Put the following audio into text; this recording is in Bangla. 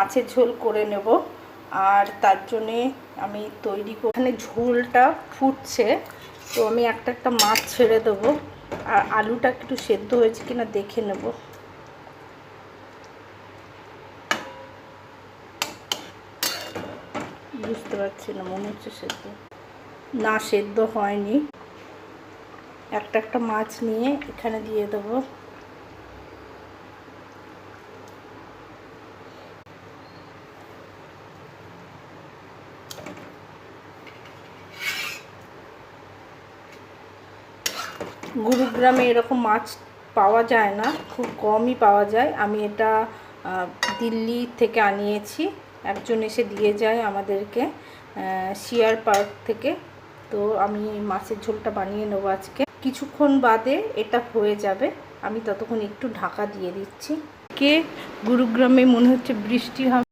মাছের ঝোল করে নেব। আর তার জন্যে আমি তৈরি এখানে ঝোলটা ফুটছে, তো আমি একটা মাছ ছেড়ে দেবো। আর আলুটা একটু সেদ্ধ হয়েছে কিনা দেখে নেব। বুঝতে পারছি না, মনে হচ্ছে সেদ্ধ না, সেদ্ধ হয়নি। একটা মাছ নিয়ে এখানে দিয়ে দেবো। গুরুগ্রামে এরকম মাছ পাওয়া যায় না, খুব কমই পাওয়া যায়। আমি এটা দিল্লি থেকে আনিয়েছি, একজন এসে দিয়ে যায় আমাদেরকে শিয়ার পার্ক থেকে। তো আমি মাছের ঝোলটা বানিয়ে নেবো আজকে। কিছুক্ষণ বাদে এটা হয়ে যাবে, আমি ততক্ষণ একটু ঢাকা দিয়ে দিচ্ছি। গুরুগ্রামে মনে হচ্ছে বৃষ্টি হবে।